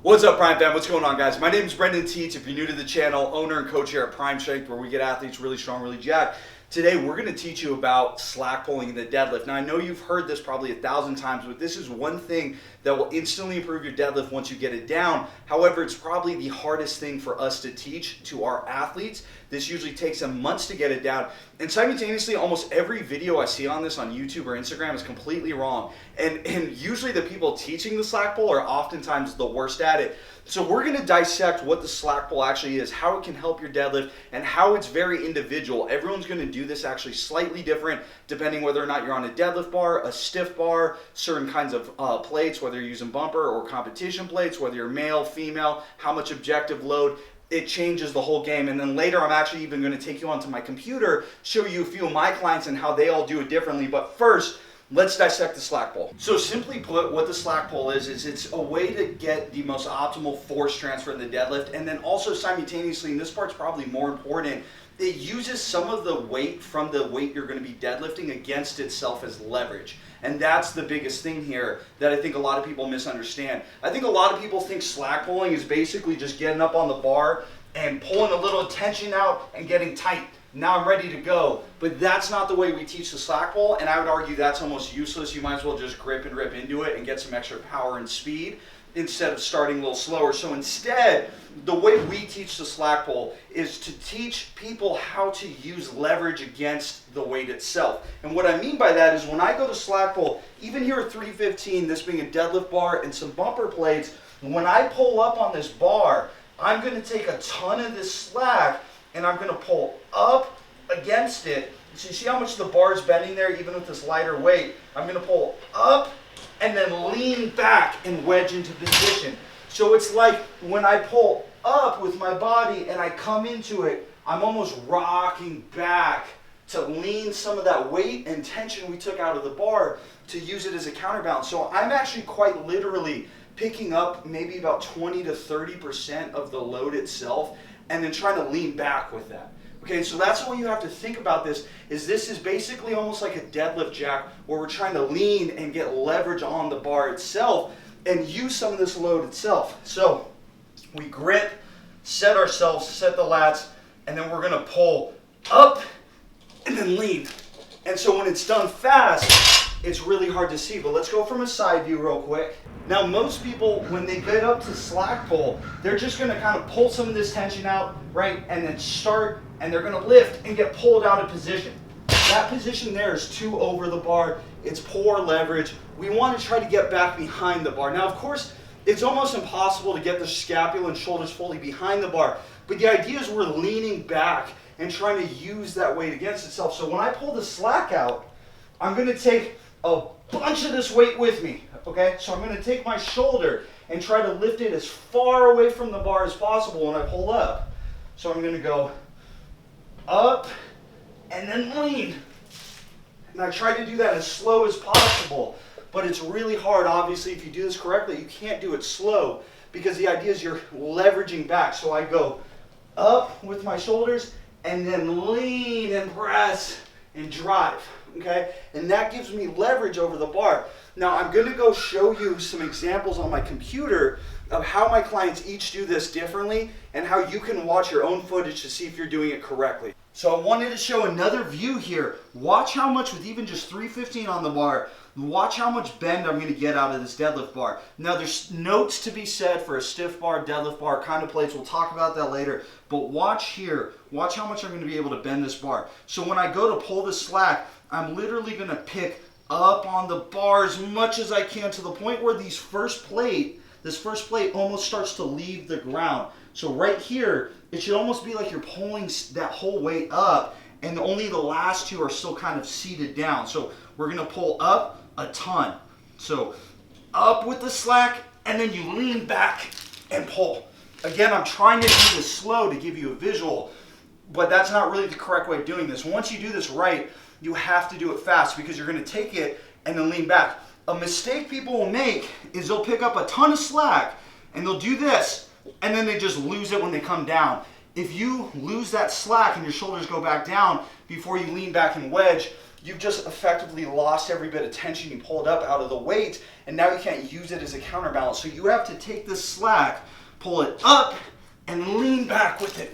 What's up, Prime Fam? What's going on, guys? My name is Brendan Teets. If you're new to the channel, owner and coach here at Prime Strength, where we get athletes really strong, really jacked. Today, we're going to teach you about slack pulling in the deadlift. Now, I know you've heard this probably 1,000 times, but this is one thing that will instantly improve your deadlift once you get it down. However, it's probably the hardest thing for us to teach to our athletes. This usually takes them months to get it down. And simultaneously, almost every video I see on this on YouTube or Instagram is completely wrong. And usually the people teaching the slack pull are oftentimes the worst at it. So we're going to dissect what the slack pull actually is, how it can help your deadlift, and how it's very individual. Everyone's going to do this actually slightly different depending whether or not you're on a deadlift bar, a stiff bar, certain kinds of plates, whether you're using bumper or competition plates, whether you're male, female, how much objective load. It changes the whole game. And then later I'm actually even going to take you onto my computer, show you a few of my clients and how they all do it differently. But first, let's dissect the slack pull. So simply put, what the slack pull is it's a way to get the most optimal force transfer in the deadlift, and then also simultaneously, and this part's probably more important, it uses some of the weight from the weight you're going to be deadlifting against itself as leverage. And that's the biggest thing here that I think a lot of people misunderstand. I think a lot of people think slack pulling is basically just getting up on the bar and pulling a little tension out and getting tight. Now I'm ready to go. But that's not the way we teach the slack pull, and I would argue that's almost useless. You might as well just grip and rip into it and get some extra power and speed instead of starting a little slower. So instead, the way we teach the slack pull is to teach people how to use leverage against the weight itself. And what I mean by that is when I go to slack pull, even here at 315, this being a deadlift bar and some bumper plates, when I pull up on this bar, I'm going to take a ton of this slack and I'm going to pull up against it. So you see how much the bar is bending there even with this lighter weight? I'm going to pull up and then lean back and wedge into position. So it's like when I pull up with my body and I come into it, I'm almost rocking back to lean some of that weight and tension we took out of the bar to use it as a counterbalance. So I'm actually quite literally picking up maybe about 20 to 30% of the load itself and then trying to lean back with that. Okay, so that's the way you have to think about this, is this is basically almost like a deadlift jack where we're trying to lean and get leverage on the bar itself and use some of this load itself. So we grip, set ourselves, set the lats, and then we're gonna pull up and then lean. And so when it's done fast, it's really hard to see, but let's go from a side view real quick. Now most people, when they get up to slack pull, they're just gonna kind of pull some of this tension out, right? And then start, and they're gonna lift and get pulled out of position. That position there is too over the bar. It's poor leverage. We wanna try to get back behind the bar. Now, of course, it's almost impossible to get the scapula and shoulders fully behind the bar, but the idea is we're leaning back and trying to use that weight against itself. So when I pull the slack out, I'm gonna take a bunch of this weight with me, okay? So I'm gonna take my shoulder and try to lift it as far away from the bar as possible when I pull up. So I'm gonna go up and then lean. And I try to do that as slow as possible, but it's really hard. Obviously, if you do this correctly, you can't do it slow because the idea is you're leveraging back. So I go up with my shoulders and then lean and press and drive. Okay, and that gives me leverage over the bar. Now I'm going to go show you some examples on my computer of how my clients each do this differently and how you can watch your own footage to see if you're doing it correctly. So I wanted to show another view here. Watch how much with even just 315 on the bar, watch how much bend I'm going to get out of this deadlift bar. Now there's notes to be said for a stiff bar, deadlift bar, kind of plates. We'll talk about that later. But watch here. Watch how much I'm going to be able to bend this bar. So when I go to pull the slack, I'm literally going to pick up on the bar as much as I can to the point where this first plate almost starts to leave the ground. So right here, it should almost be like you're pulling that whole weight up and only the last two are still kind of seated down. So we're going to pull up a ton. So up with the slack and then you lean back and pull. Again, I'm trying to do this slow to give you a visual, but that's not really the correct way of doing this. Once you do this right, you have to do it fast because you're going to take it and then lean back. A mistake people will make is they'll pick up a ton of slack and they'll do this and then they just lose it when they come down. If you lose that slack and your shoulders go back down before you lean back and wedge, you've just effectively lost every bit of tension you pulled up out of the weight, and now you can't use it as a counterbalance. So you have to take this slack, pull it up, and lean back with it.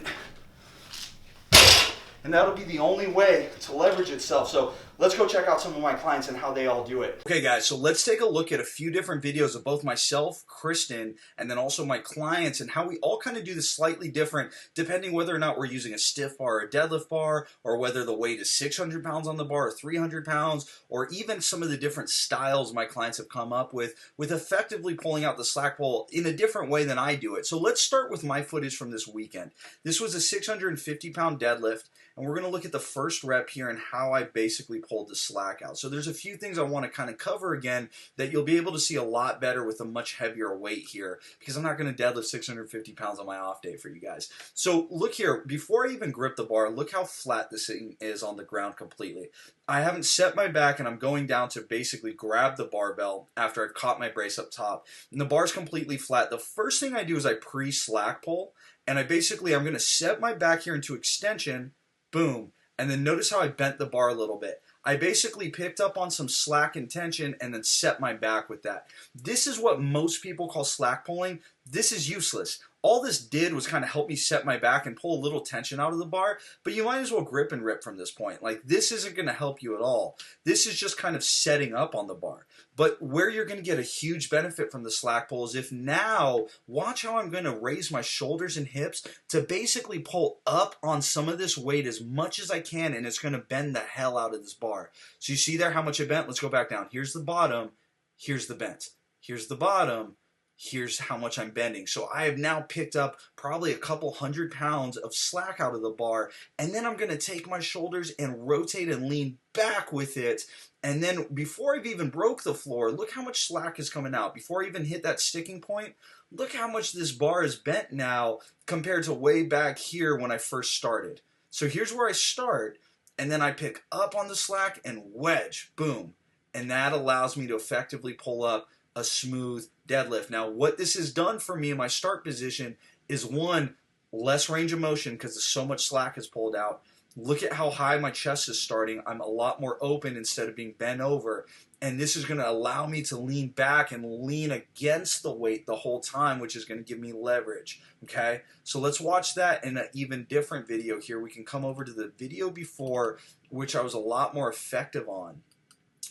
And that'll be the only way to leverage itself. So let's go check out some of my clients and how they all do it. Okay guys, so let's take a look at a few different videos of both myself, Kristen, and then also my clients, and how we all kind of do this slightly different depending whether or not we're using a stiff bar or a deadlift bar, or whether the weight is 600 pounds on the bar or 300 pounds, or even some of the different styles my clients have come up with effectively pulling out the slack pull in a different way than I do it. So let's start with my footage from this weekend. This was a 650 pound deadlift, and we're going to look at the first rep here and how I basically pulled the slack out. So there's a few things I want to kind of cover again that you'll be able to see a lot better with a much heavier weight here, because I'm not going to deadlift 650 pounds on my off day for you guys. So look here, before I even grip the bar, look how flat this thing is on the ground completely. I haven't set my back, and I'm going down to basically grab the barbell after I've caught my brace up top. And the bar's completely flat. The first thing I do is I pre-slack pull, and I'm going to set my back here into extension, boom, and then notice how I bent the bar a little bit. I basically picked up on some slack and tension and then set my back with that. This is what most people call slack pulling. This is useless. All this did was kind of help me set my back and pull a little tension out of the bar, but you might as well grip and rip from this point. Like, this isn't going to help you at all. This is just kind of setting up on the bar. But where you're going to get a huge benefit from the slack pull is if now, watch how I'm going to raise my shoulders and hips to basically pull up on some of this weight as much as I can, and it's going to bend the hell out of this bar. So you see there how much I bent? Let's go back down. Here's the bottom. Here's the bent. Here's the bottom. Here's how much I'm bending. So I have now picked up probably a couple 100 pounds of slack out of the bar, and then I'm going to take my shoulders and rotate and lean back with it. And then before I've even broke the floor, look how much slack is coming out. Before I even hit that sticking point, look how much this bar is bent now compared to way back here when I first started. So here's where I start, and then I pick up on the slack and wedge, boom. And that allows me to effectively pull up a smooth deadlift. Now, what this has done for me in my start position is, one, less range of motion because so much slack is pulled out. Look at how high my chest is starting. I'm a lot more open instead of being bent over. And this is going to allow me to lean back and lean against the weight the whole time, which is going to give me leverage. Okay, so let's watch that in an even different video here. We can come over to the video before, which I was a lot more effective on.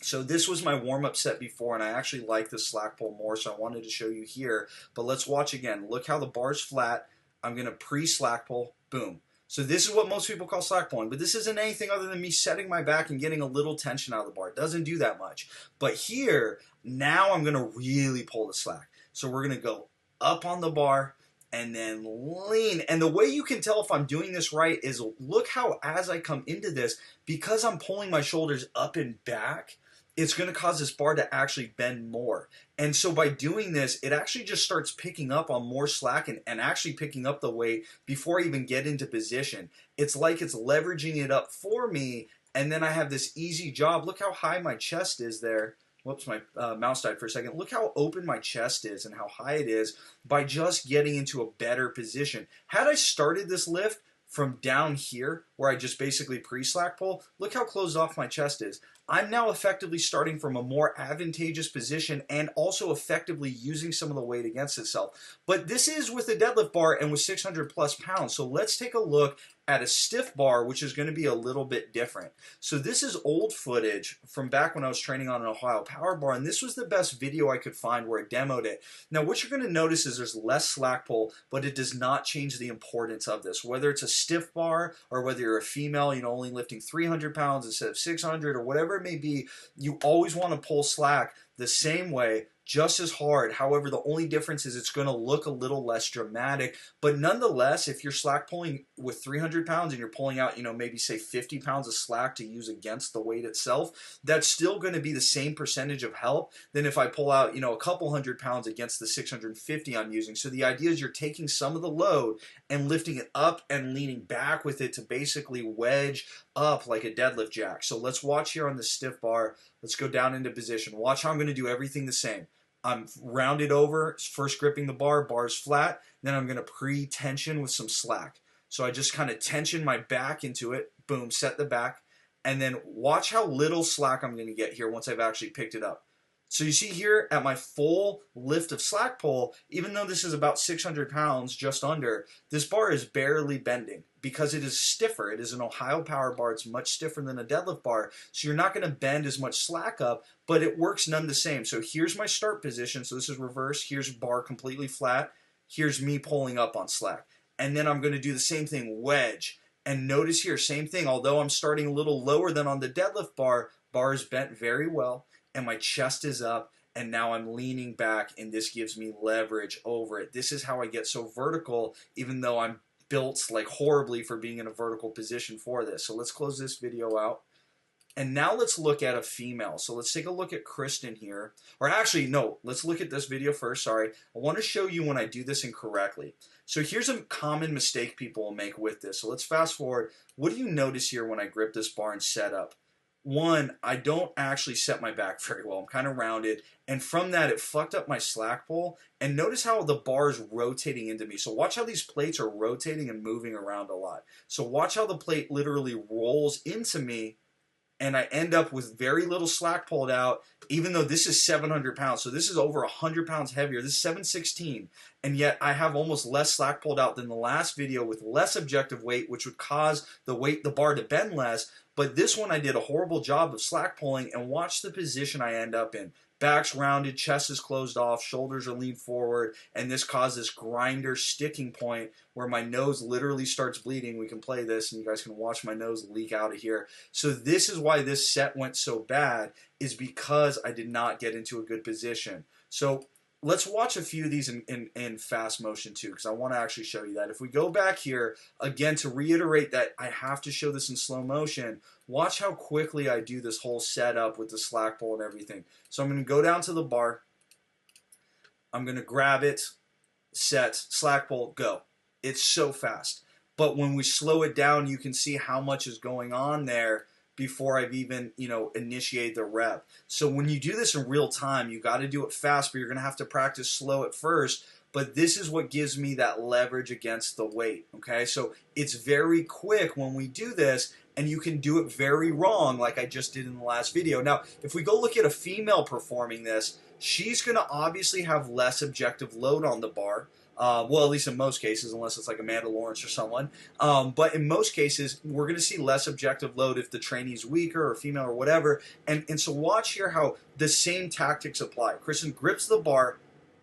So this was my warm-up set before, and I actually like the slack pull more, so I wanted to show you here. But let's watch again. Look how the bar's flat. I'm going to pre-slack pull, boom. So this is what most people call slack pulling, but this isn't anything other than me setting my back and getting a little tension out of the bar. It doesn't do that much. But here, now I'm going to really pull the slack. So we're going to go up on the bar and then lean. And the way you can tell if I'm doing this right is look how as I come into this, because I'm pulling my shoulders up and back, it's going to cause this bar to actually bend more. And so by doing this, it actually just starts picking up on more slack and actually picking up the weight before I even get into position. It's like it's leveraging it up for me, and then I have this easy job. Look how high my chest is there. Whoops, my mouse died for a second. Look how open my chest is and how high it is by just getting into a better position. Had I started this lift from down here, where I just basically pre-slack pull, look how closed off my chest is. I'm now effectively starting from a more advantageous position and also effectively using some of the weight against itself. But this is with a deadlift bar and with 600 plus pounds. So let's take a look at a stiff bar, which is going to be a little bit different. So this is old footage from back when I was training on an Ohio power bar, and this was the best video I could find where I demoed it. Now what you're going to notice is there's less slack pull, but it does not change the importance of this. Whether it's a stiff bar or whether you're a female, only lifting 300 pounds instead of 600 or whatever it may be, you always want to pull slack the same way, just as hard. However, the only difference is it's going to look a little less dramatic. But nonetheless, if you're slack pulling with 300 pounds and you're pulling out, maybe say 50 pounds of slack to use against the weight itself, that's still going to be the same percentage of help than if I pull out, a couple 100 pounds against the 650 I'm using. So the idea is you're taking some of the load and lifting it up and leaning back with it to basically wedge up like a deadlift jack. So let's watch here on the stiff bar. Let's go down into position. Watch how I'm going to do everything the same. I'm rounded over, first gripping the bar, bar's flat, then I'm going to pre-tension with some slack. So I just kind of tension my back into it, boom, set the back, and then watch how little slack I'm going to get here once I've actually picked it up. So you see here at my full lift of slack pull, even though this is about 600 pounds, just under, this bar is barely bending because it is stiffer. It is an Ohio power bar. It's much stiffer than a deadlift bar. So you're not going to bend as much slack up, but it works none the same. So here's my start position. So this is reverse. Here's bar completely flat. Here's me pulling up on slack. And then I'm going to do the same thing, wedge. And notice here, same thing. Although I'm starting a little lower than on the deadlift bar, bar is bent very well. And my chest is up, and now I'm leaning back, and this gives me leverage over it. This is how I get so vertical, even though I'm built like horribly for being in a vertical position for this. So let's close this video out. And now let's look at a female. So let's take a look at Kristin here. Or actually, no, let's look at this video first. Sorry. I want to show you when I do this incorrectly. So here's a common mistake people will make with this. So let's fast forward. What do you notice here when I grip this bar and set up? One, I don't actually set my back very well. I'm kind of rounded. And from that, it fucked up my slack pull. And notice how the bar is rotating into me. So watch how these plates are rotating and moving around a lot. So watch how the plate literally rolls into me. And I end up with very little slack pulled out, even though this is 700 pounds. So this is over 100 pounds heavier. This is 716. And yet I have almost less slack pulled out than the last video with less objective weight, which would cause the bar to bend less. But this one I did a horrible job of slack pulling, and watch the position I end up in. Back's rounded, chest is closed off, shoulders are leaned forward, and this causes grinder sticking point where my nose literally starts bleeding. We can play this, and you guys can watch my nose leak out of here. So this is why this set went so bad, is because I did not get into a good position. So let's watch a few of these in fast motion too, because I want to actually show you that. If we go back here, again, to reiterate that I have to show this in slow motion, watch how quickly I do this whole setup with the slack pull and everything. So I'm going to go down to the bar. I'm going to grab it, set, slack pull, go. It's so fast. But when we slow it down, you can see how much is going on there before I've even, initiated the rep. So when you do this in real time, you got to do it fast, but you're going to have to practice slow at first. But this is what gives me that leverage against the weight, okay? So it's very quick when we do this, and you can do it very wrong like I just did in the last video. Now, if we go look at a female performing this, she's going to obviously have less objective load on the bar. Well, at least in most cases, unless it's like Amanda Lawrence or someone. But in most cases, we're going to see less objective load if the trainee's weaker or female or whatever. And so watch here how the same tactics apply. Kristin grips the bar,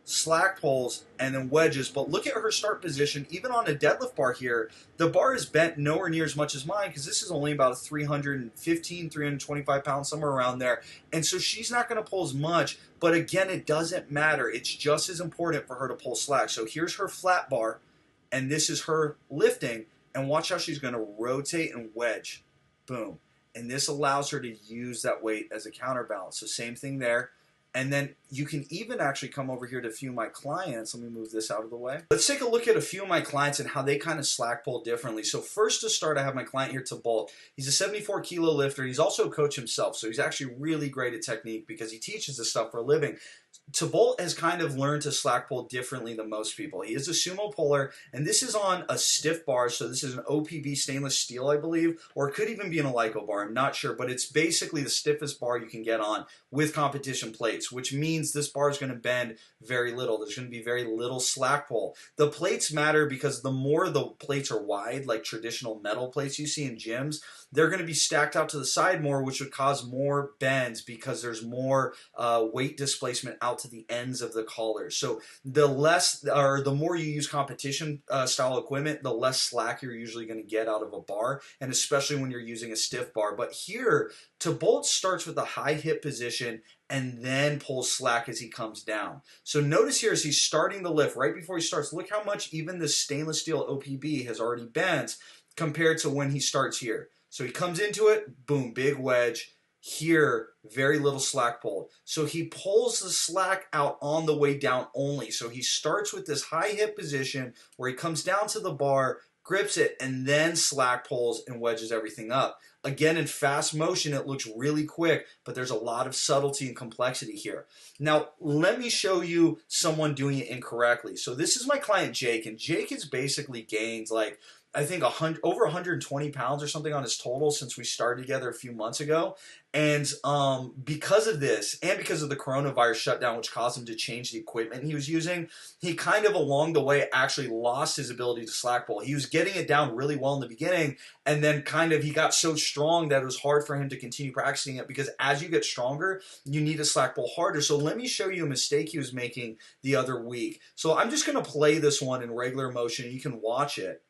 slack pulls, and then wedges. But look at her start position. Even on a deadlift bar here, the bar is bent nowhere near as much as mine because this is only about 315, 325 pounds, somewhere around there. And so she's not going to pull as much. But again, it doesn't matter. It's just as important for her to pull slack. So here's her flat bar, and this is her lifting. And watch how she's going to rotate and wedge. Boom. And this allows her to use that weight as a counterbalance. So same thing there. And then you can even actually come over here to a few of my clients. Let me move this out of the way. Let's take a look at a few of my clients and how they kind of slack pull differently. So first to start, I have my client here, Bolt. He's a 74 kilo lifter. He's also a coach himself. So he's actually really great at technique because he teaches this stuff for a living. Bolt has kind of learned to slack pull differently than most people. He is a sumo puller, and this is on a stiff bar, so this is an OPB stainless steel, I believe, or it could even be an Alico bar, I'm not sure, but it's basically the stiffest bar you can get on with competition plates, which means this bar is going to bend very little. There's going to be very little slack pull. The plates matter because the more the plates are wide, like traditional metal plates you see in gyms, they're going to be stacked out to the side more, which would cause more bends because there's more weight displacement out to the ends of the collars. So the more you use competition style equipment, the less slack you're usually going to get out of a bar, and especially when you're using a stiff bar. But here, Bolt starts with a high hip position and then pulls slack as he comes down. So notice here as he's starting the lift, right before he starts, look how much even the stainless steel OPB has already bent compared to when he starts here. So he comes into it, boom, big wedge. Here, very little slack pulled. So he pulls the slack out on the way down only. So he starts with this high hip position where he comes down to the bar, grips it, and then slack pulls and wedges everything up. Again, in fast motion, it looks really quick, but there's a lot of subtlety and complexity here. Now, let me show you someone doing it incorrectly. So this is my client, Jake, and Jake has basically gained like I think over 120 pounds or something on his total since we started together a few months ago. And because of this, and because of the coronavirus shutdown, which caused him to change the equipment he was using, he kind of along the way actually lost his ability to slack pull. He was getting it down really well in the beginning, and then kind of he got so strong that it was hard for him to continue practicing it, because as you get stronger, you need to slack pull harder. So let me show you a mistake he was making the other week. So I'm just going to play this one in regular motion. You can watch it.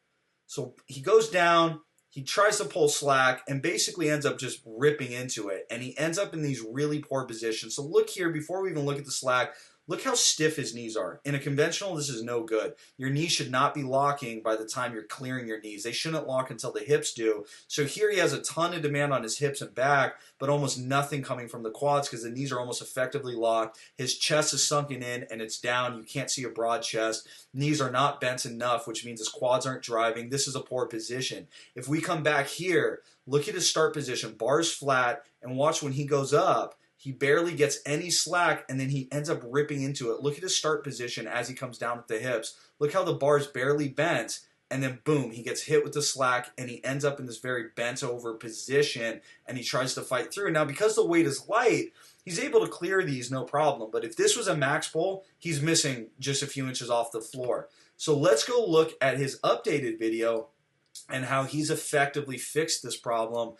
So he goes down, he tries to pull slack, and basically ends up just ripping into it. And he ends up in these really poor positions. So look here, before we even look at the slack, look how stiff his knees are. In a conventional, this is no good. Your knees should not be locking by the time you're clearing your knees. They shouldn't lock until the hips do. So here he has a ton of demand on his hips and back, but almost nothing coming from the quads because the knees are almost effectively locked. His chest is sunken in and it's down. You can't see a broad chest. Knees are not bent enough, which means his quads aren't driving. This is a poor position. If we come back here, look at his start position. Bars flat, and watch when he goes up. He barely gets any slack, and then he ends up ripping into it. Look at his start position as he comes down at the hips. Look how the bar's barely bent, and then boom, he gets hit with the slack, and he ends up in this very bent over position, and he tries to fight through. Now, because the weight is light, he's able to clear these no problem. But if this was a max pull, he's missing just a few inches off the floor. So let's go look at his updated video and how he's effectively fixed this problem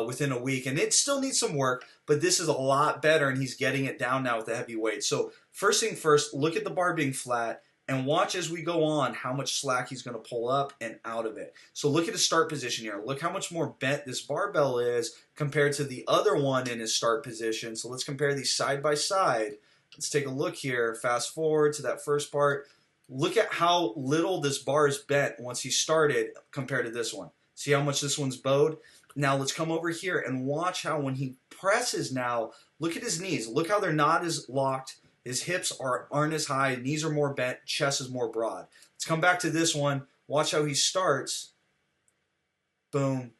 within a week. And it still needs some work, but this is a lot better, and he's getting it down now with the heavy weight. So first thing first, look at the bar being flat, and watch as we go on how much slack he's going to pull up and out of it. So look at his start position here. Look how much more bent this barbell is compared to the other one in his start position. So let's compare these side by side. Let's take a look here. Fast forward to that first part. Look at how little this bar is bent once he started compared to this one. See how much this one's bowed? Now let's come over here and watch how when he presses now, look at his knees. Look how they're not as locked. His hips aren't as high. Knees are more bent. Chest is more broad. Let's come back to this one. Watch how he starts. Boom.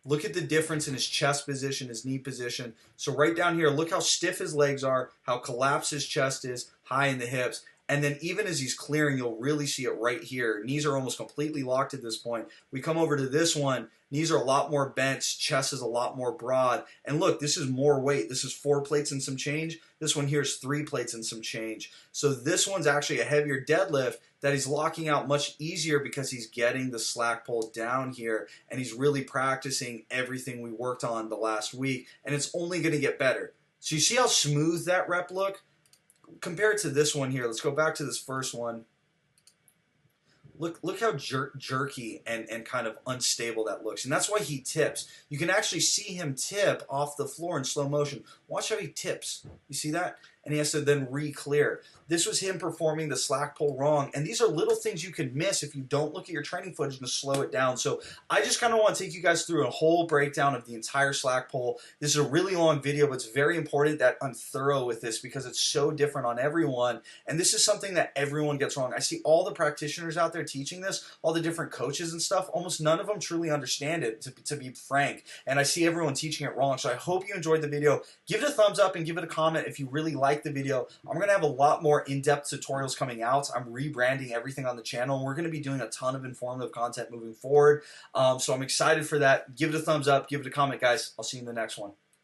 Look at the difference in his chest position, his knee position. So right down here, look how stiff his legs are, how collapsed his chest is, high in the hips. And then even as he's clearing, you'll really see it right here. Knees are almost completely locked at this point. We come over to this one. Knees are a lot more bent. Chest is a lot more broad. And look, this is more weight. This is 4 plates and some change. This one here is 3 plates and some change. So this one's actually a heavier deadlift that he's locking out much easier because he's getting the slack pull down here. And he's really practicing everything we worked on the last week. And it's only going to get better. So you see how smooth that rep look? Compare it to this one here. Let's go back to this first one. Look how jerky and kind of unstable that looks. And that's why he tips. You can actually see him tip off the floor in slow motion. Watch how he tips. You see that? And he has to then re-clear. This was him performing the slack pull wrong. And these are little things you can miss if you don't look at your training footage and slow it down. So I just kind of want to take you guys through a whole breakdown of the entire slack pull. This is a really long video, but it's very important that I'm thorough with this because it's so different on everyone. And this is something that everyone gets wrong. I see all the practitioners out there teaching this, all the different coaches and stuff. Almost none of them truly understand it, to be frank. And I see everyone teaching it wrong. So I hope you enjoyed the video. Give it a thumbs up and give it a comment if you really like the video. I'm going to have a lot more in-depth tutorials coming out. I'm rebranding everything on the channel, and we're going to be doing a ton of informative content moving forward. So I'm excited for that. Give it a thumbs up. Give it a comment, guys. I'll see you in the next one.